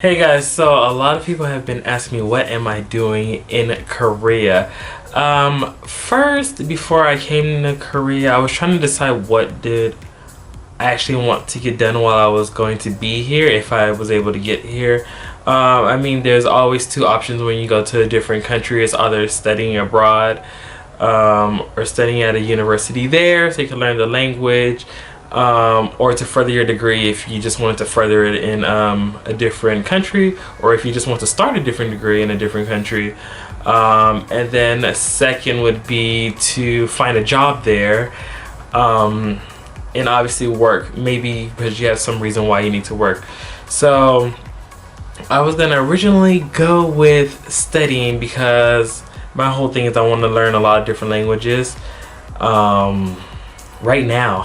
Hey guys, so a lot of people have been asking me what am I doing in Korea. First, before I came to Korea, I was trying to decide what did I actually want to get done while I was going to be here, if I was able to get here. I mean, there's always two options when you go to a different country. It's either studying abroad, or studying at a university there so you can learn the language, or to further your degree if you just wanted to further it in a different country, or if you just want to start a different degree in a different country. And then a second would be to find a job there, and obviously work, maybe because you have some reason why you need to work. So I was gonna originally go with studying because my whole thing is I want to learn a lot of different languages. Right now,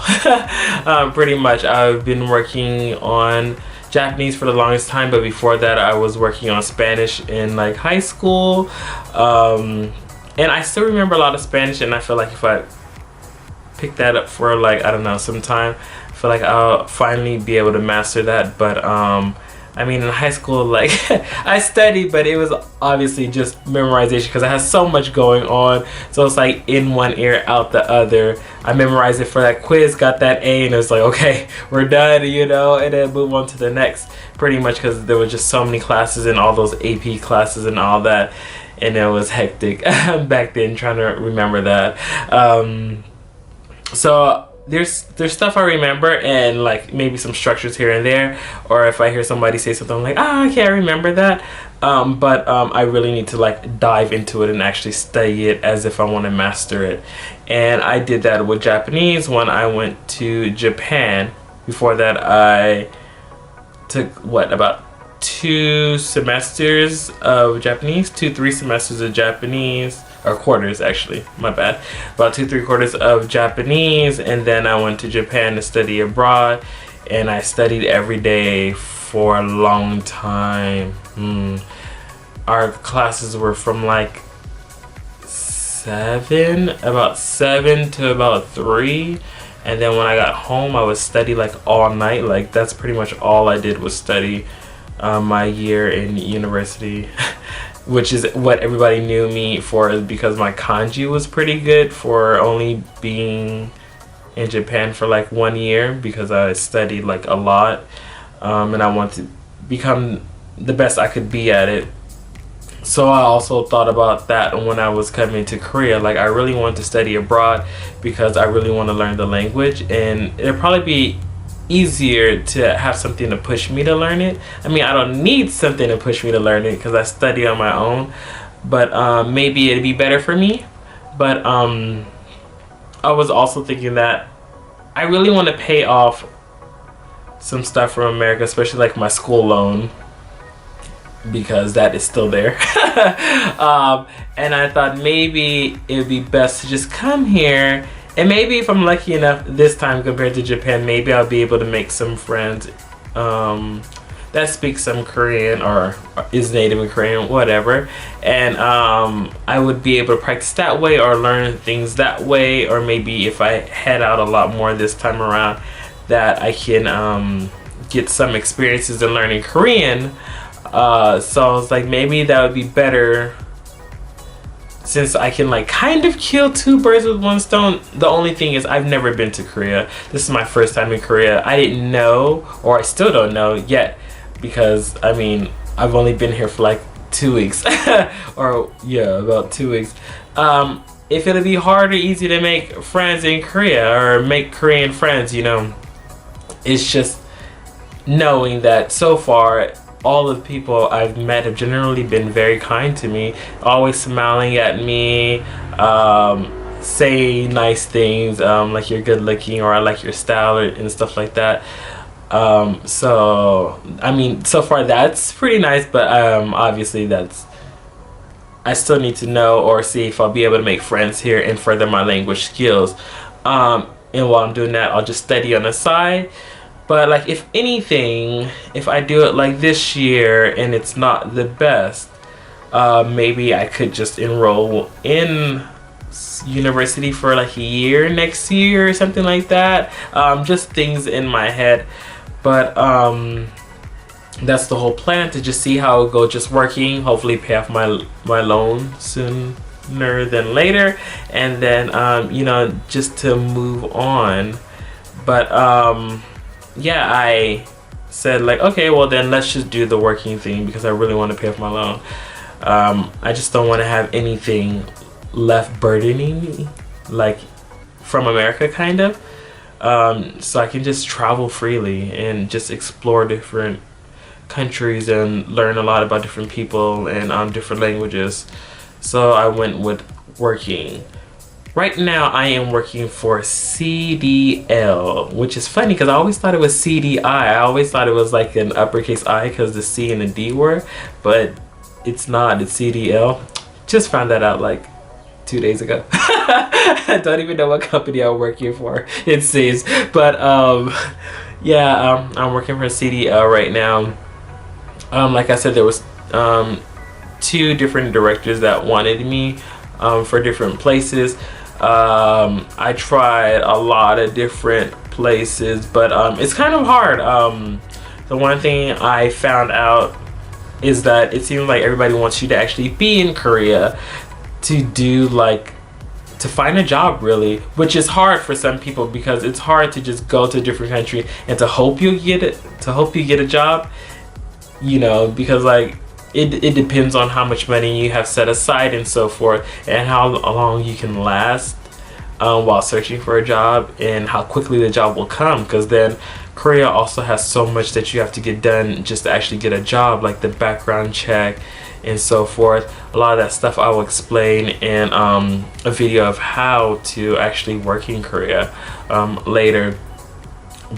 pretty much I've been working on Japanese for the longest time, but before that I was working on Spanish in like high school, and I still remember a lot of Spanish, and I feel like if I pick that up for like, I don't know, some time, I feel like I'll finally be able to master that. But I mean, in high school, like I studied, but it was obviously just memorization because I had so much going on. So it's like in one ear, out the other. I memorized it for that quiz, got that A, and it was like, okay, we're done, you know, and then move on to the next, pretty much, because there were just so many classes and all those AP classes and all that, and it was hectic back then trying to remember that. So there's stuff I remember, and like maybe some structures here and there, or if I hear somebody say something, I'm like, I can't remember that. But I really need to like dive into it and actually study it as if I want to master it. And I did that with Japanese when I went to Japan. Before that I took about 2 semesters of Japanese, 2-3 semesters of Japanese, or quarters actually, my bad, about 2-3 quarters of Japanese. And then I went to Japan to study abroad, and I studied every day for a long time. Our classes were from like 7 to about 3, and then when I got home I would study like all night. Like that's pretty much all I did was study my year in university. Which is what everybody knew me for, is because my kanji was pretty good for only being in Japan for like 1 year, because I studied like a lot, and I wanted to become the best I could be at it. So I also thought about that when I was coming to Korea. Like I really wanted to study abroad because I really want to learn the language, and it'll probably be easier to have something to push me to learn it. I mean, I don't need something to push me to learn it because I study on my own, but maybe it'd be better for me. But I was also thinking that I really want to pay off some stuff from America, especially like my school loan, because that is still there. And I thought maybe it would be best to just come here, and maybe if I'm lucky enough this time compared to Japan, maybe I'll be able to make some friends that speak some Korean, or is native in Korean, whatever. And I would be able to practice that way, or learn things that way. Or maybe if I head out a lot more this time around, that I can get some experiences in learning Korean. So I was like, maybe that would be better, since I can like kind of kill 2 birds with 1 stone. The only thing is I've never been to Korea. This is my first time in Korea. I didn't know, or I still don't know yet, because I mean I've only been here for like 2 weeks or yeah, about 2 weeks. If it'll be hard or easy to make friends in Korea, or make Korean friends, you know, it's just knowing that so far all of the people I've met have generally been very kind to me, always smiling at me, saying nice things, like you're good looking, or I like your style, and stuff like that. So I mean, so far that's pretty nice, but obviously I still need to know or see if I'll be able to make friends here and further my language skills. And while I'm doing that, I'll just study on the side. But like, if anything, if I do it like this year and it's not the best, maybe I could just enroll in university for like a year next year or something like that. Just things in my head. But that's the whole plan, to just see how it goes, just working, hopefully pay off my loan sooner than later, and then you know, just to move on. But yeah, I said like, okay, well then let's just do the working thing, because I really want to pay off my loan. I just don't want to have anything left burdening me, like from America, kind of. So I can just travel freely and just explore different countries and learn a lot about different people and different languages. So I went with working. Right now I am working for CDL, which is funny because I always thought it was CDI. I always thought it was like an uppercase I because the C and the D were, but it's not, it's CDL. Just found that out like 2 days ago. I don't even know what company I'm working for, it seems. But yeah, I'm working for CDL right now. Like I said, there was 2 different directors that wanted me for different places. I tried a lot of different places, but it's kind of hard. The one thing I found out is that it seems like everybody wants you to actually be in Korea to do like, to find a job, really, which is hard for some people, because it's hard to just go to a different country and to hope you get it, to hope you get a job, you know, because like it depends on how much money you have set aside and so forth, and how long you can last while searching for a job, and how quickly the job will come, because then Korea also has so much that you have to get done just to actually get a job, like the background check and so forth. A lot of that stuff I will explain in a video of how to actually work in Korea later.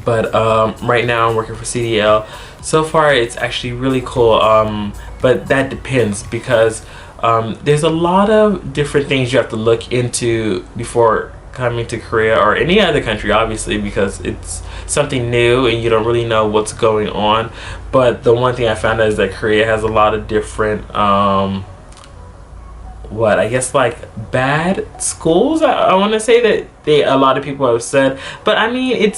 But right now I'm working for CDL. So far it's actually really cool, but that depends, because there's a lot of different things you have to look into before coming to Korea, or any other country, obviously, because it's something new and you don't really know what's going on. But the one thing I found out is that Korea has a lot of different what I guess like bad schools, I want to say that a lot of people have said. But I mean,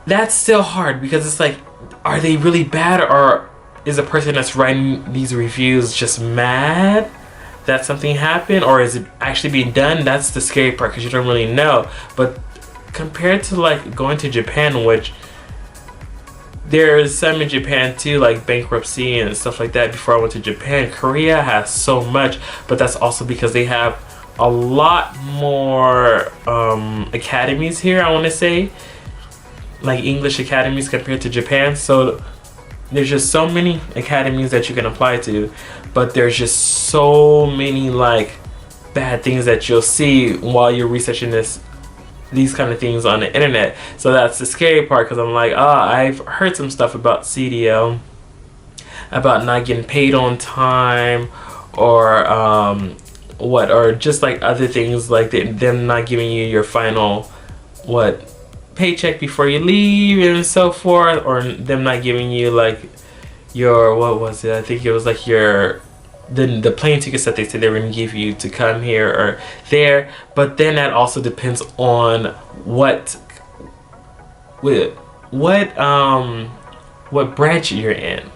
that's still hard, because it's like, are they really bad, or is the person that's writing these reviews just mad that something happened, or is it actually being done? That's the scary part, because you don't really know. But compared to like going to Japan, which there's some in Japan too, like bankruptcy and stuff like that, before I went to Japan, Korea has so much, but that's also because they have a lot more academies here, I want to say, like English academies compared to Japan. So there's just so many academies that you can apply to, but there's just so many like bad things that you'll see while you're researching these kind of things on the internet. So that's the scary part, because I'm like, I've heard some stuff about CDL, about not getting paid on time, or or just like other things, like them not giving you your final paycheck before you leave and so forth, or them not giving you like your, what was it, I think it was like your the plane tickets that they said they were going to give you to come here or there. But then that also depends on what branch you're in.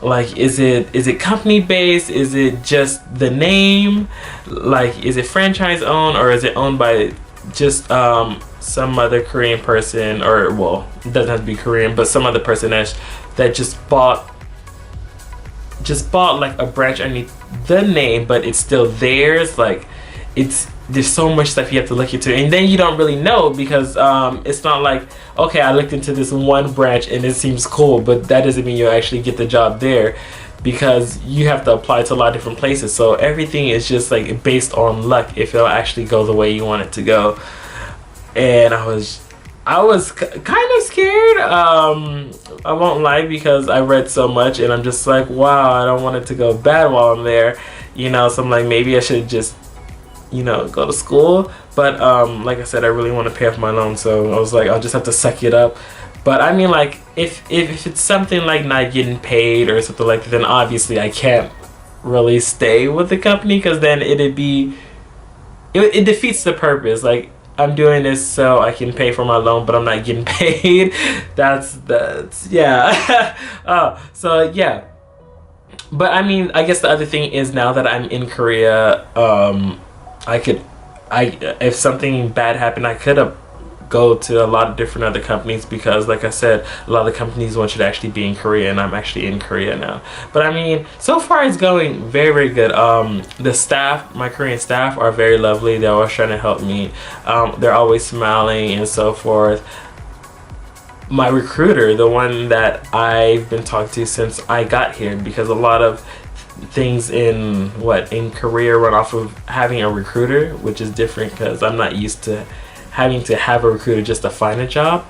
Like, is it company based? Is it just the name? Like, is it franchise owned, or is it owned by just some other Korean person, or well, it doesn't have to be Korean, but some other person that just bought like a branch underneath the name, but it's still theirs. Like, there's so much stuff you have to look into, and then you don't really know, because it's not like, okay, I looked into this one branch and it seems cool, but that doesn't mean you'll actually get the job there, because you have to apply to a lot of different places. So everything is just like based on luck, if it'll actually go the way you want it to go. And I was kind of scared, I won't lie, because I read so much and I'm just like, wow, I don't want it to go bad while I'm there, you know. So I'm like, maybe I should just, you know, go to school. But like I said, I really want to pay off my loan, so I was like, I'll just have to suck it up. But I mean, like, if it's something like not getting paid or something like that, then obviously I can't really stay with the company, because then it defeats the purpose. Like, I'm doing this so I can pay for my loan, but I'm not getting paid. That's yeah. So yeah. But I mean, I guess the other thing is now that I'm in Korea, I could, if something bad happened, I could have go to a lot of different other companies, because like I said, a lot of the companies want you to actually be in Korea, and I'm actually in Korea now. But I mean, so far it's going very, very good. The staff, my Korean staff, are very lovely. They're always trying to help me. They're always smiling and so forth. My recruiter, the one that I've been talking to since I got here, because a lot of things in Korea run off of having a recruiter, which is different because I'm not used to having to have a recruiter just to find a job,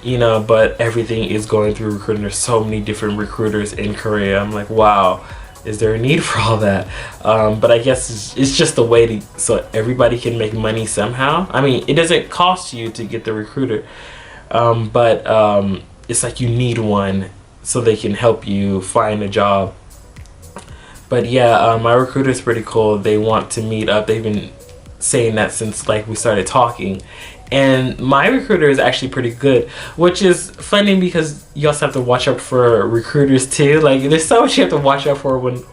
but everything is going through recruiting. There's so many different recruiters in Korea. I'm like, wow, is there a need for all that? But I guess it's just a way to, so everybody can make money somehow. I mean, it doesn't cost you to get the recruiter, but it's like you need one so they can help you find a job. But yeah, my recruiter is pretty cool. They want to meet up. They've been saying that since like we started talking, and my recruiter is actually pretty good, which is funny because you also have to watch out for recruiters too. Like, there's so much you have to watch out for when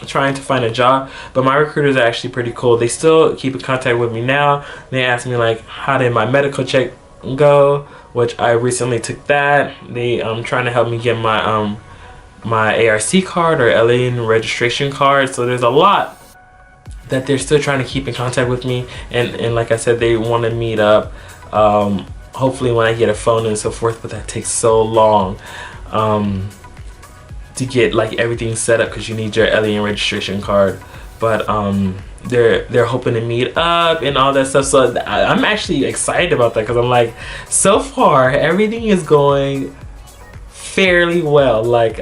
trying to find a job. But my recruiters are actually pretty cool. They still keep in contact with me now. They ask me like, how did my medical check go, which I recently took that. They trying to help me get my my ARC card, or alien registration card. So there's a lot that they're still trying to keep in contact with me, and like I said, they want to meet up, hopefully when I get a phone and so forth. But that takes so long to get like everything set up, because you need your alien registration card. But they're hoping to meet up and all that stuff. So I'm actually excited about that, because I'm like, so far everything is going fairly well. Like,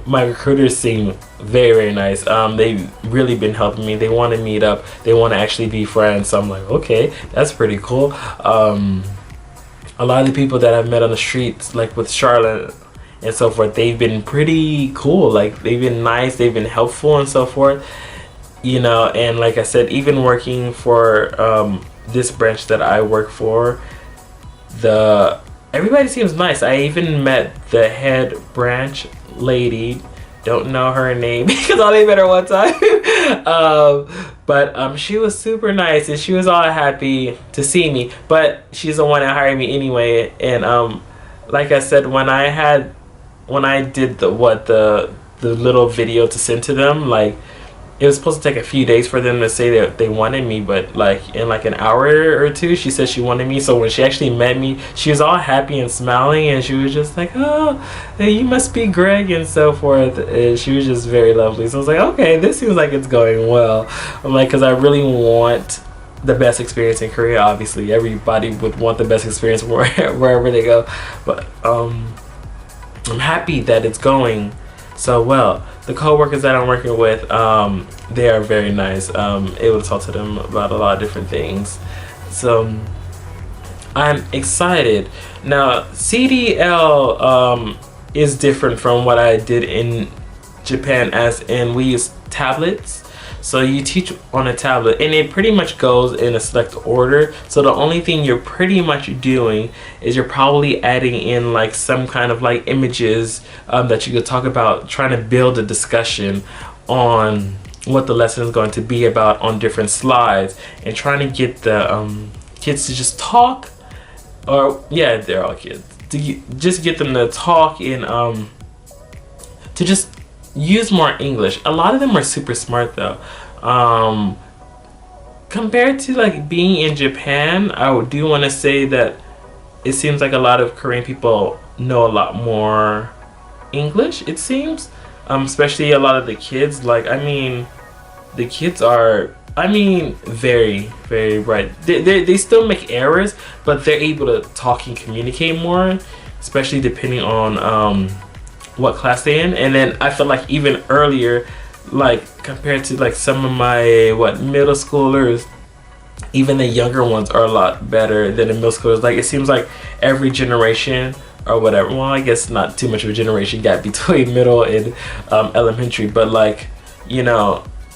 my recruiters seem very, very nice. They've really been helping me. They want to meet up. They want to actually be friends. So I'm like, okay, that's pretty cool. A lot of the people that I've met on the streets, like with Charlotte and so forth, they've been pretty cool. Like, they've been nice. They've been helpful and so forth. And like I said, even working for this branch that I work for, everybody seems nice. I even met the head branch lady. Don't know her name because I only met her one time. But she was super nice, and she was all happy to see me. But she's the one that hired me anyway. And like I said, when I did the little video to send to them, like, it was supposed to take a few days for them to say that they wanted me, but like in like an hour or two, she said she wanted me. So when she actually met me, she was all happy and smiling, and she was just like, oh, hey, you must be Greg and so forth. And she was just very lovely. So I was like, okay, this seems like it's going well. I'm like, because I really want the best experience in Korea. Obviously, everybody would want the best experience wherever they go. But I'm happy that it's going so well. The co-workers that I'm working with, they are very nice. Able to talk to them about a lot of different things. So I'm excited. Now, CDL is different from what I did in Japan, as in we use tablets. So you teach on a tablet, and it pretty much goes in a select order. So the only thing you're pretty much doing is you're probably adding in like some kind of like images that you could talk about, trying to build a discussion on what the lesson is going to be about on different slides, and trying to get the kids to just talk, or yeah, they're all kids, to just get them to talk in to just use more English. A lot of them are super smart though. Compared to like being in Japan, I do want to say that it seems like a lot of Korean people know a lot more English, it seems. Especially a lot of the kids. Like, I mean, the kids are, very, very bright. They still make errors, but they're able to talk and communicate more, especially depending on what class they're in. And then I feel like even earlier, like compared to like some of my middle schoolers, even the younger ones are a lot better than the middle schoolers. Like, it seems like every generation or whatever, well, I guess not too much of a generation gap between middle and elementary, but like,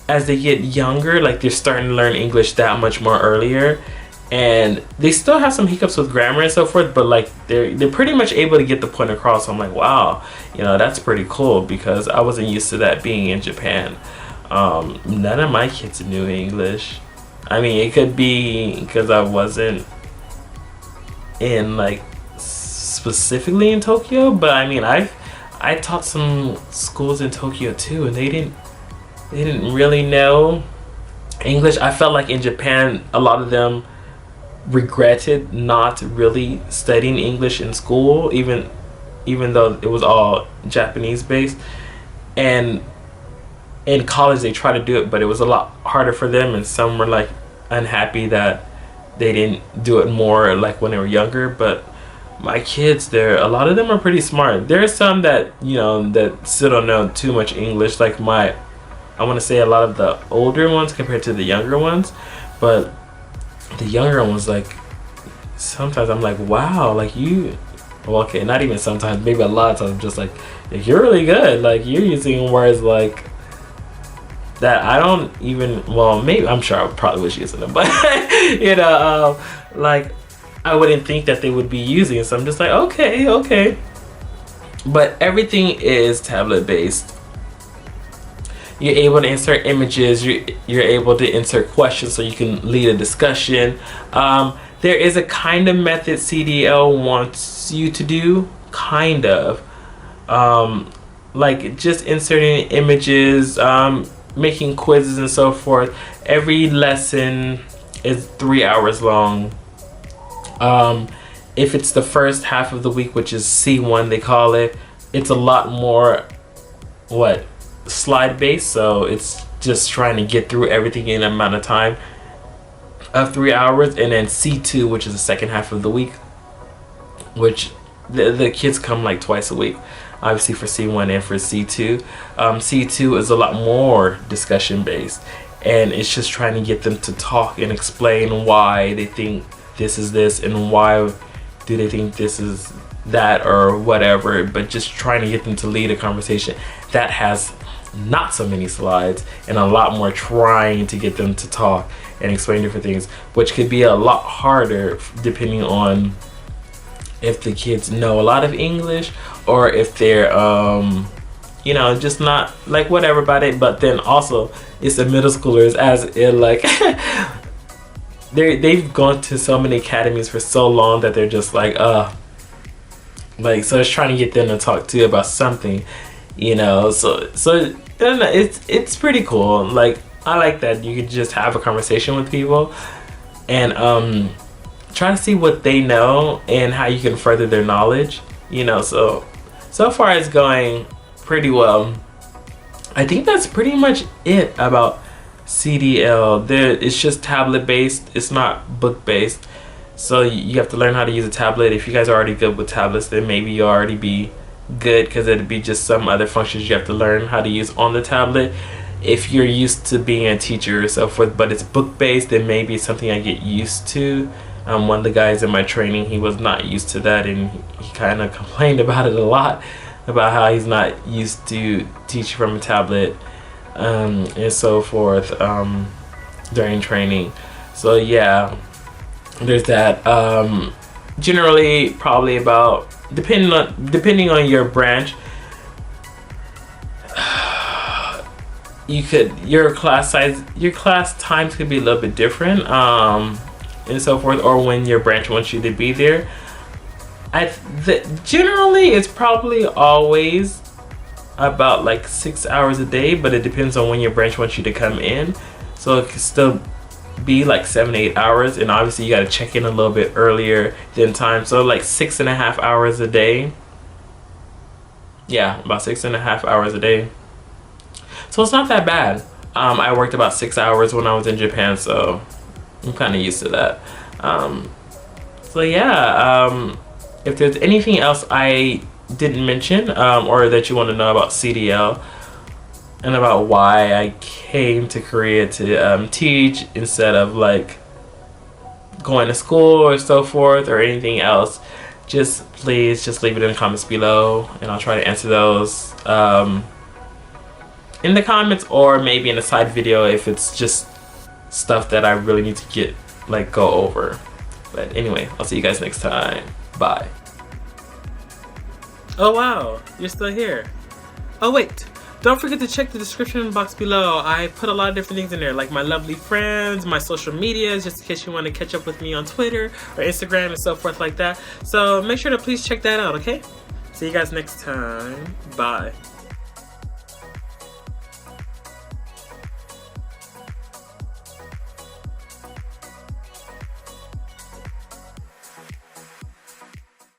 as they get younger, like they're starting to learn English that much more earlier. and they still have some hiccups with grammar and so forth, but like they're pretty much able to get the point across. So I'm like, wow, that's pretty cool, because I wasn't used to that being in Japan. None of my kids knew English. I mean, it could be because I wasn't in like specifically in Tokyo, but I mean, I taught some schools in Tokyo too, and they didn't really know English. I felt like in Japan, a lot of them regretted not really studying English in school, even though it was all Japanese based. And in college they tried to do it, but it was a lot harder for them, and some were like unhappy that they didn't do it more like when they were younger. But my kids, a lot of them are pretty smart. There are some that that still don't know too much English, like I want to say a lot of the older ones compared to the younger ones. But the younger ones, like, sometimes I'm like, wow, like well, okay, not even sometimes, maybe a lot of times I'm just like, you're really good, like you're using words like that I don't even, well, maybe, I'm sure I probably was using them, but like I wouldn't think that they would be using it. So I'm just like, okay. But everything is tablet based. You're able to insert images, you're able to insert questions so you can lead a discussion. There is a kind of method CDL wants you to do, kind of. Like just inserting images, making quizzes and so forth. Every lesson is 3 hours long. If it's the first half of the week, which is C1 they call it, it's a lot more slide based, so it's just trying to get through everything in an amount of time of 3 hours. And then C2, which is the second half of the week, which the kids come like twice a week, obviously for C1 and for C2. C2 is a lot more discussion based, and it's just trying to get them to talk and explain why they think this is this and why do they think this is that or whatever, but just trying to get them to lead a conversation that has not so many slides and a lot more trying to get them to talk and explain different things, which could be a lot harder depending on if the kids know a lot of English or if they're just not like whatever about it. But then also it's the middle schoolers, as in like they've gone to so many academies for so long that they're just like so it's trying to get them to talk to you about something, so it's pretty cool. Like, I like that you could just have a conversation with people and try to see what they know and how you can further their knowledge, so far it's going pretty well. I think that's pretty much it about CDL. It's just tablet based, it's not book based, so you have to learn how to use a tablet. If you guys are already good with tablets, then maybe you'll already be good, because it'd be just some other functions you have to learn how to use on the tablet. If you're used to being a teacher or so forth, but it's book based, then maybe it's something I get used to. One of the guys in my training, he was not used to that, and he kind of complained about it a lot, about how he's not used to teaching from a tablet and so forth during training. So yeah, there's that. Generally, probably about, depending on your branch, your class times could be a little bit different and so forth, or when your branch wants you to be there. Generally it's probably always about like 6 hours a day, but it depends on when your branch wants you to come in. So it could still be like 7-8 hours, and obviously you got to check in a little bit earlier than time, so like 6.5 hours a day. Yeah, about 6.5 hours a day, so it's not that bad. I worked about 6 hours when I was in Japan, so I'm kind of used to that. So yeah, if there's anything else I didn't mention or that you want to know about CDL and about why I came to Korea to teach instead of like going to school or so forth, or anything else, please leave it in the comments below, and I'll try to answer those in the comments, or maybe in a side video if it's just stuff that I really need to get like go over. But anyway, I'll see you guys next time. Bye. Oh wow, you're still here. Oh wait, don't forget to check the description box below. I put a lot of different things in there, like my lovely friends, my social medias, just in case you want to catch up with me on Twitter or Instagram and so forth like that. So make sure to please check that out, okay? See you guys next time. Bye.